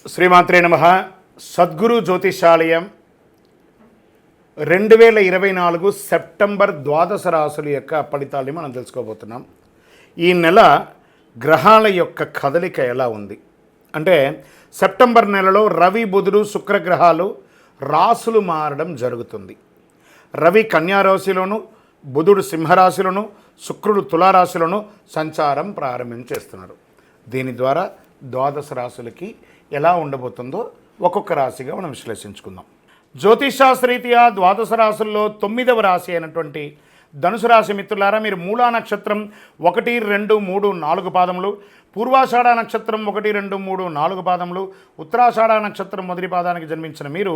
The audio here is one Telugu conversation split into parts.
శ్రీమాత్రే నమః. సద్గురు జ్యోతిషాలయం 2024 సెప్టెంబర్ ద్వాదశ రాశుల యొక్క ఫలితాలని మనం తెలుసుకోబోతున్నాం. ఈ నెల గ్రహాల యొక్క కదలిక ఎలా ఉంది అంటే, సెప్టెంబర్ నెలలో రవి, బుధుడు, శుక్రగ్రహాలు రాశులు మారడం జరుగుతుంది. రవి కన్యారాశిలోను, బుధుడు సింహరాశిలోను, శుక్రుడు తులారాశిలోను సంచారం ప్రారంభించేస్తున్నారు. దీని ద్వారా ద్వాదశ రాశులకి ఎలా ఉండబోతుందో ఒక్కొక్క రాశిగా మనం విశ్లేషించుకుందాం. జ్యోతిషాస్త్రరీత్యా ద్వాదశ రాశుల్లో 9వ రాశి అయినటువంటి ధనుసు రాశి మిత్రులారా, మీరు మూలా నక్షత్రం 1, 2, 3, 4 పాదములు, పూర్వాషాఢ నక్షత్రం 1, 2, 3, 4 పాదములు, ఉత్తరాషాఢ నక్షత్రం మొదటి పాదానికి జన్మించిన మీరు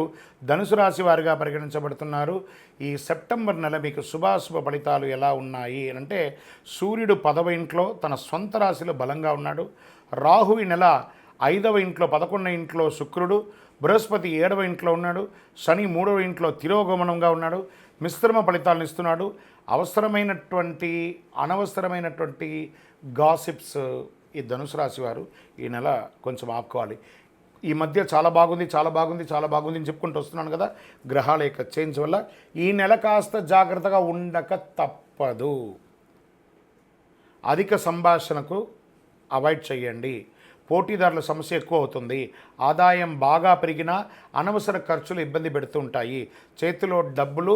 ధనుసు రాశి వారిగా పరిగణించబడుతున్నారు. ఈ సెప్టెంబర్ నెల మీకు శుభాశుభ ఫలితాలు ఎలా ఉన్నాయి అంటే, సూర్యుడు 10వ ఇంట్లో తన సొంత రాశిలో బలంగా ఉన్నాడు. రాహు ఈ నెల 5వ ఇంట్లో, 11వ ఇంట్లో శుక్రుడు, బృహస్పతి 7వ ఇంట్లో ఉన్నాడు, శని 3వ ఇంట్లో తిరోగమనంగా ఉన్నాడు. మిశ్రమ ఫలితాలను ఇస్తున్నాడు. అవసరమైనటువంటి అనవసరమైనటువంటి గాసిప్స్ ఈ ధనుసు రాశి వారు ఈ నెల కొంచెం ఆపుకోవాలి. ఈ మధ్య చాలా బాగుంది అని చెప్పుకుంటూ వస్తున్నాను కదా, గ్రహాల యొక్క చేంజ్ వల్ల ఈ నెల కాస్త జాగ్రత్తగా ఉండక తప్పదు. అధిక సంభాషణకు అవాయిడ్ చేయండి. పోటీదారుల సమస్య ఎక్కువ అవుతుంది. ఆదాయం బాగా పెరిగినా అనవసర ఖర్చులు ఇబ్బంది పెడుతూ ఉంటాయి. చేతిలో డబ్బులు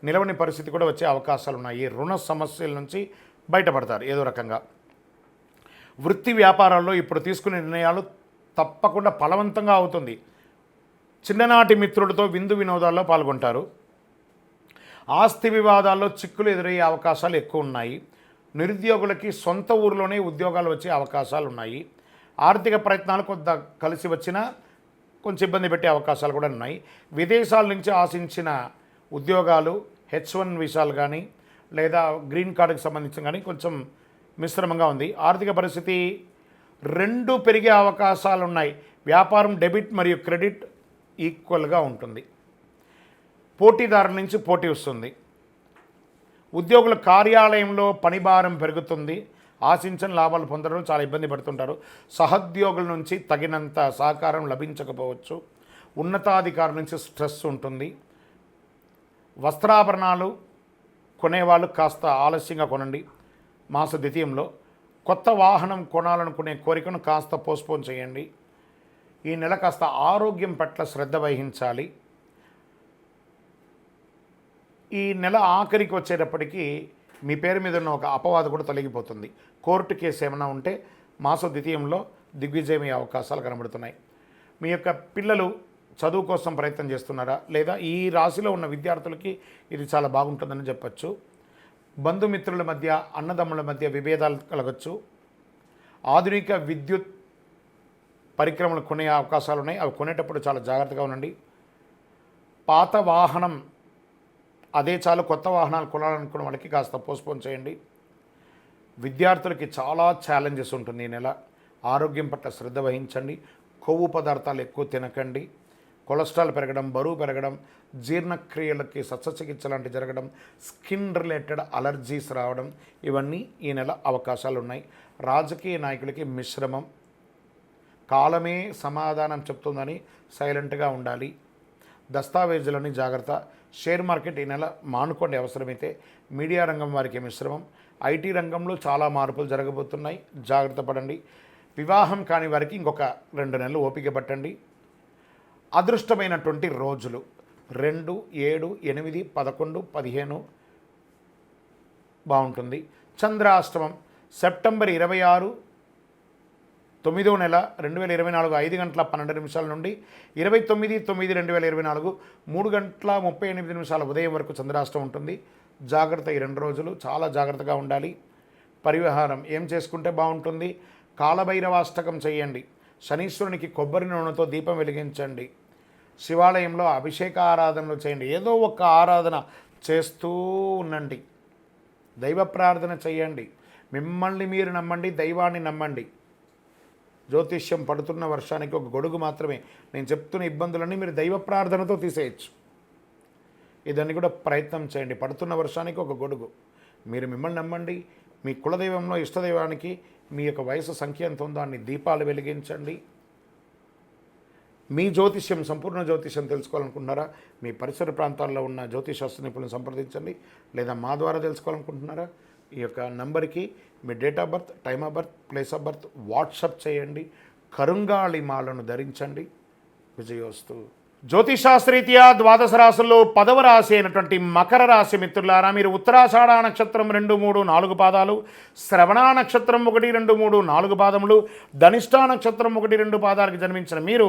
నిలవని పరిస్థితి కూడా వచ్చే అవకాశాలు ఉన్నాయి. రుణ సమస్యల నుంచి బయటపడతారు ఏదో రకంగా. వృత్తి వ్యాపారాల్లో ఇప్పుడు తీసుకునే నిర్ణయాలు తప్పకుండా ఫలవంతంగా అవుతుంది. చిన్ననాటి మిత్రులతో విందు వినోదాల్లో పాల్గొంటారు. ఆస్తి వివాదాల్లో చిక్కులు ఎదురయ్యే అవకాశాలు ఎక్కువ ఉన్నాయి. నిరుద్యోగులకి సొంత ఊరిలోనే ఉద్యోగాలు వచ్చే అవకాశాలు ఉన్నాయి. ఆర్థిక ప్రయత్నాలు కొంత కలిసి వచ్చినా కొంచెం ఇబ్బంది పెట్టే అవకాశాలు కూడా ఉన్నాయి. విదేశాల నుంచి ఆశించిన ఉద్యోగాలు, H1 వీసాలు కానీ లేదా గ్రీన్ కార్డుకి సంబంధించిన కానీ కొంచెం మిశ్రమంగా ఉంది. ఆర్థిక పరిస్థితి 2 పెరిగే అవకాశాలు ఉన్నాయి. వ్యాపారం డెబిట్ మరియు క్రెడిట్ ఈక్వల్గా ఉంటుంది. పోటీదారుల నుంచి పోటీ వస్తుంది. ఉద్యోగుల కార్యాలయంలో పనిభారం పెరుగుతుంది. ఆశించిన లాభాలు పొందడం చాలా ఇబ్బంది పడుతుంటారు. సహోద్యోగుల నుంచి తగినంత సహకారం లభించకపోవచ్చు. ఉన్నతాధికారుల నుంచి స్ట్రెస్ ఉంటుంది. వస్త్రాభరణాలు కొనేవాళ్ళు కాస్త ఆలస్యంగా కొనండి. మాస ద్వితీయంలో కొత్త వాహనం కొనాలనుకునే కోరికను కాస్త పోస్ట్పోన్ చేయండి. ఈ నెల కాస్త ఆరోగ్యం పట్ల శ్రద్ధ వహించాలి. ఈ నెల ఆఖరికి వచ్చేటప్పటికీ మీ పేరు మీద ఉన్న ఒక అపవాదు కూడా తొలగిపోతుంది. కోర్టు కేసు ఏమైనా ఉంటే మాస ద్వితీయంలో దిగ్విజయమయ్యే అవకాశాలు కనబడుతున్నాయి. మీ యొక్క పిల్లలు చదువు కోసం ప్రయత్నం చేస్తున్నారా, లేదా ఈ రాశిలో ఉన్న విద్యార్థులకి ఇది చాలా బాగుంటుందని చెప్పచ్చు. బంధుమిత్రుల మధ్య, అన్నదమ్ముల మధ్య విభేదాలు కలగచ్చు. ఆధునిక విద్యుత్ పరికరములు కొనే అవకాశాలు ఉన్నాయి. అవి కొనేటప్పుడు చాలా జాగ్రత్తగా ఉండండి. పాత వాహనం అదే చాలు, కొత్త వాహనాలు కొనాలనుకున్న వాళ్ళకి కాస్త పోస్ట్పోన్ చేయండి. విద్యార్థులకి చాలా ఛాలెంజెస్ ఉంటుంది ఈ నెల. ఆరోగ్యం పట్ల శ్రద్ధ వహించండి. కొవ్వు పదార్థాలు ఎక్కువ తినకండి. కొలెస్ట్రాల్ పెరగడం, బరువు పెరగడం, జీర్ణక్రియలకి శస్త్రచికిత్స లాంటివి జరగడం, స్కిన్ రిలేటెడ్ అలర్జీస్ రావడం, ఇవన్నీ ఈ నెల అవకాశాలు ఉన్నాయి. రాజకీయ నాయకులకి మిశ్రమం. కాలమే సమాధానం చెప్తుందని సైలెంట్గా ఉండాలి. దస్తావేజులని జాగ్రత్త. షేర్ మార్కెట్ ఈ నెల మానుకోండి అవసరమైతే. మీడియా రంగం వారికి మిశ్రమం. ఐటీ రంగంలో చాలా మార్పులు జరగబోతున్నాయి, జాగ్రత్త పడండి. వివాహం కాని వారికి ఇంకొక 2 నెలలు ఓపిక పట్టండి. అదృష్టమైనటువంటి రోజులు 2, 7, 8, 11, 15 బాగుంటుంది. చంద్రాష్టమం సెప్టెంబర్ 26, 9వ నెల 2024 5 గంటల 12 నిమిషాల నుండి 29/9/2024 3 గంటల 38 నిమిషాల ఉదయం వరకు చంద్రాష్టమం ఉంటుంది. జాగ్రత్త. ఈ 2 రోజులు చాలా జాగ్రత్తగా ఉండాలి. పరిహారం ఏం చేసుకుంటే బాగుంటుంది? కాలభైరవాష్టకం చేయండి. శనీశ్వరునికి కొబ్బరి నూనెతో దీపం వెలిగించండి. శివాలయంలో అభిషేక ఆరాధనలు చేయండి. ఏదో ఒక ఆరాధన చేస్తూ ఉండండి. దైవ ప్రార్థన చేయండి. మిమ్మల్ని మీరు నమ్మండి, దైవాన్ని నమ్మండి. జ్యోతిష్యం పడుతున్న వర్షానికి ఒక గొడుగు మాత్రమే. నేను చెప్తున్న ఇబ్బందులన్నీ మీరు దైవ ప్రార్థనతో తీసేయచ్చు. ఇదాన్ని కూడా ప్రయత్నం చేయండి. పడుతున్న వర్షానికి ఒక గొడుగు. మీరు మిమ్మల్ని నమ్మండి. మీ కులదైవంలో ఇష్టదైవానికి మీ యొక్క వయసు సంఖ్య ఎంత ఉందో అన్ని దీపాలు వెలిగించండి. మీ జ్యోతిష్యం, సంపూర్ణ జ్యోతిష్యం తెలుసుకోవాలనుకుంటున్నారా? మీ పరిసర ప్రాంతాల్లో ఉన్న జ్యోతిషాస్త్ర నిపుణులను సంప్రదించండి. లేదా మా ద్వారా తెలుసుకోవాలనుకుంటున్నారా? ఈ యొక్క నంబర్కి మీ date of birth, time of birth, place of birth WhatsApp చేయండి. కరుంగాళి మాలను ధరించండి. విజయోస్తు. జ్యోతిషాస్త్రరీత్యా ద్వాదశ రాశుల్లో 10వ రాశి అయినటువంటి మకర రాశి మిత్రులారా, మీరు ఉత్తరాషాఢ నక్షత్రం 2, 3, 4 పాదాలు, శ్రవణ నక్షత్రం 1, 2, 3, 4 పాదములు, ధనిష్ఠా నక్షత్రం 1, 2 పాదాలకు జన్మించిన మీరు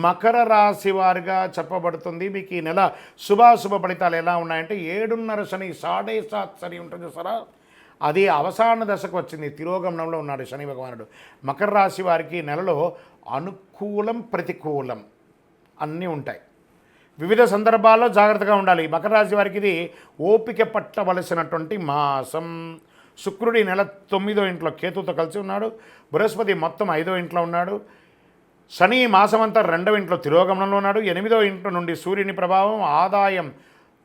మకర రాశి వారిగా చెప్పబడుతుంది. మీకు ఈ నెల శుభాశుభ ఫలితాలు ఎలా ఉన్నాయంటే 7.5 శని, 7.5 శని ఉంటుంది సరా, అది అవసాన దశకు వచ్చింది. తిరోగమనంలో ఉన్నాడు శని భగవానుడు. మకర రాశి వారికి నెలలో అనుకూలం, ప్రతికూలం అన్నీ ఉంటాయి. వివిధ సందర్భాల్లో జాగ్రత్తగా ఉండాలి. మకర రాశి వారికి ఇది ఓపిక పట్టవలసినటువంటి మాసం. శుక్రుడి నెల 9వ ఇంట్లో కేతుతో కలిసి ఉన్నాడు. బృహస్పతి మొత్తం 5వ ఇంట్లో ఉన్నాడు. శని మాసమంతా 2వ ఇంట్లో తిరోగమనంలో ఉన్నాడు. 8వ ఇంట్లో నుండి సూర్యుని ప్రభావం. ఆదాయం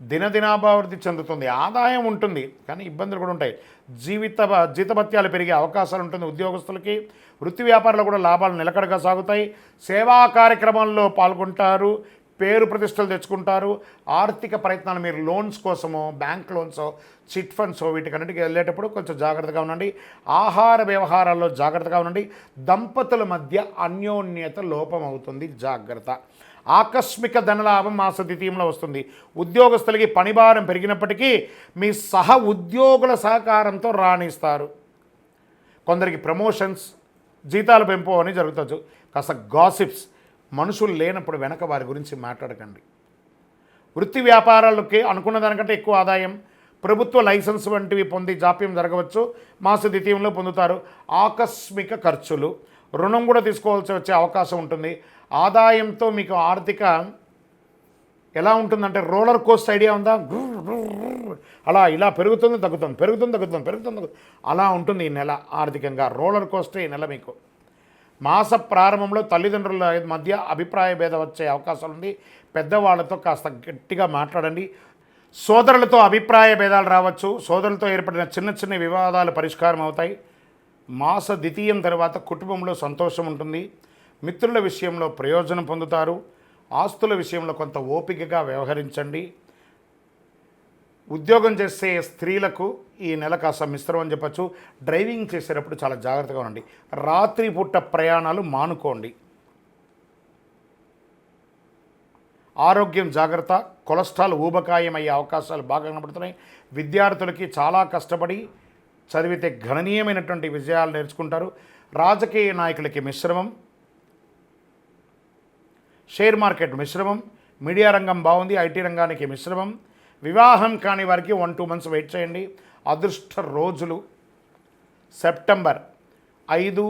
దినదినాభివృద్ధి చెందుతుంది. ఆదాయం ఉంటుంది కానీ ఇబ్బందులు కూడా ఉంటాయి. జీతభత్యాలు పెరిగే అవకాశాలు ఉంటుంది ఉద్యోగస్తులకి. వృత్తి వ్యాపారాలు కూడా లాభాలు నిలకడగా సాగుతాయి. సేవా కార్యక్రమాల్లో పాల్గొంటారు. పేరు ప్రతిష్టలు తెచ్చుకుంటారు. ఆర్థిక ప్రయత్నాలు, మీరు లోన్స్ కోసమో, బ్యాంక్ లోన్సో, చిట్ ఫండ్స్ వీటికన్నిటికీ వెళ్ళేటప్పుడు కొంచెం జాగ్రత్తగా ఉండండి. ఆహార వ్యవహారాల్లో జాగ్రత్తగా ఉండండి. దంపతుల మధ్య అన్యోన్యత లోపం అవుతుంది, జాగ్రత్త. ఆకస్మిక ధనలాభం మాస ద్వితీయంలో వస్తుంది. ఉద్యోగస్తులకి పనిభారం పెరిగినప్పటికీ మీ సహ ఉద్యోగుల సహకారంతో రాణిస్తారు. కొందరికి ప్రమోషన్స్, జీతాల పెంపు అని జరుగుతుంది. కాస్త గాసిప్స్, మనుషులు లేనప్పుడు వెనక వారి గురించి మాట్లాడకండి. వృత్తి వ్యాపారాలకి అనుకున్న దానికంటే ఎక్కువ ఆదాయం, ప్రభుత్వ లైసెన్స్ వంటివి పొంది జాప్యం జరగవచ్చు. మాస ద్వితీయంలో పొందుతారు. ఆకస్మిక ఖర్చులు, రుణం కూడా తీసుకోవాల్సి వచ్చే అవకాశం ఉంటుంది. ఆదాయంతో మీకు ఆర్థిక ఎలా ఉంటుందంటే రోలర్ కోస్ట్ ఐడియా ఉందా? అలా ఇలా పెరుగుతుంది తగ్గుతుంది, పెరుగుతుంది తగ్గుతుంది, పెరుగుతుంది తగ్గుతుంది, అలా ఉంటుంది ఈ నెల. ఆర్థికంగా రోలర్ కోస్టే ఈ నెల మీకు. మాస ప్రారంభంలో తల్లిదండ్రుల మధ్య అభిప్రాయ భేదం వచ్చే అవకాశం ఉంది. పెద్దవాళ్ళతో కాస్త గట్టిగా మాట్లాడండి. సోదరులతో అభిప్రాయ భేదాలు రావచ్చు. సోదరులతో ఏర్పడిన చిన్న చిన్న వివాదాలు పరిష్కారం అవుతాయి. మాస ద్వితీయం తర్వాత కుటుంబంలో సంతోషం ఉంటుంది. మిత్రుల విషయంలో ప్రయోజనం పొందుతారు. ఆస్తుల విషయంలో కొంత ఓపికగా వ్యవహరించండి. ఉద్యోగం చేసే స్త్రీలకు ఈ నెల కాస్త మిశ్రమం అని చెప్పచ్చు. డ్రైవింగ్ చేసేటప్పుడు చాలా జాగ్రత్తగా ఉండండి. రాత్రిపూట ప్రయాణాలు మానుకోండి. ఆరోగ్యం జాగ్రత్త. కొలెస్ట్రాల్ ఊబకాయం అయ్యే అవకాశాలు బాగా కనబడుతున్నాయి. విద్యార్థులకి చాలా కష్టపడి చదివితే గణనీయమైనటువంటి విజయాలు నేర్చుకుంటారు. రాజకీయ నాయకులకి మిశ్రమం. షేర్ మార్కెట్ మిశ్రమం. మీడియా రంగం బాగుంది. ఐటీ రంగానికి మిశ్రమం. వివాహం కాని వారికి 1-2 మంత్స్ వెయిట్ చేయండి. అదృష్ట రోజులు సెప్టెంబర్ 5,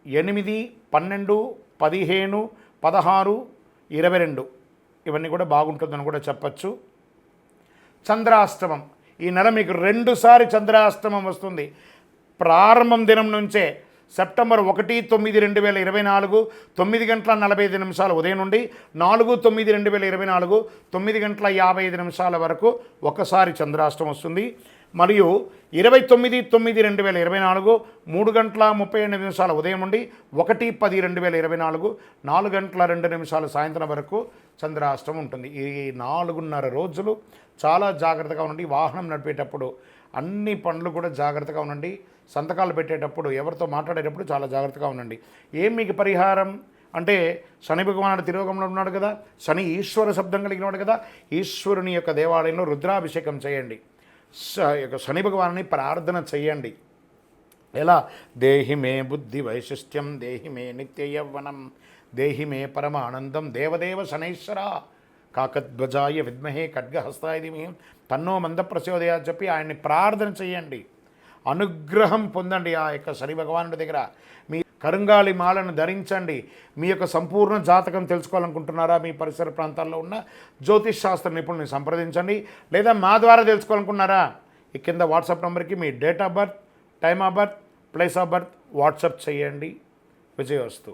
8, 12, 15, 16, 22 ఇవన్నీ కూడా బాగుంటుందని కూడా చెప్పచ్చు. చంద్రాష్టమం ఈ నెల మీకు 2 సారి చంద్రాష్టమం వస్తుంది. ప్రారంభం దినం నుంచే సెప్టెంబర్ 1, 9, 2024 9:45 ఉదయం నుండి 4, 9, 2024 9:55 వరకు ఒకసారి చంద్రాష్టమం వస్తుంది. మరియు 29, 9, 2024 3:38 ఉదయం నుండి 1, 10, 2024 4:02 సాయంత్రం వరకు చంద్రాష్టమం ఉంటుంది. ఈ 4.5 రోజులు చాలా జాగ్రత్తగా ఉండండి. వాహనం నడిపేటప్పుడు అన్ని పనులు కూడా జాగ్రత్తగా ఉండండి. సంతకాలు పెట్టేటప్పుడు, ఎవరితో మాట్లాడేటప్పుడు చాలా జాగ్రత్తగా ఉండండి. ఏం మీకు పరిహారం అంటే, శని భగవానుడు తిరోగంలో ఉన్నాడు కదా, శని ఈశ్వర శబ్దం కలిగినవాడు కదా, ఈశ్వరుని యొక్క దేవాలయంలో రుద్రాభిషేకం చేయండి. శని భగవాన్ని ప్రార్థన చేయండి. ఎలా? దేహి మే బుద్ధి వైశిష్ట్యం, దేహి మే నిత్య యవ్వనం, దేహి మే పరమానందం, దేవదేవ శనైశ్వర కాకధ్వజాయ విద్మహే ఖడ్గహస్తాయ ధీమహి తన్నో మంద ప్రచోదయా చెప్పి ఆయన్ని ప్రార్థన చేయండి. అనుగ్రహం పొందండి ఆ యొక్క శని భగవానుడి దగ్గర. మీ కరుంగాళి మాలను ధరించండి. మీ యొక్క సంపూర్ణ జాతకం తెలుసుకోవాలనుకుంటున్నారా? మీ పరిసర ప్రాంతాల్లో ఉన్న జ్యోతిష్ శాస్త్ర నిపుణుల్ని సంప్రదించండి. లేదా మా ద్వారా తెలుసుకోవాలనుకున్నారా? ఈ కింద వాట్సాప్ నెంబర్కి మీ date of birth, time of birth, place of birth WhatsApp చేయండి. విజయోస్తు.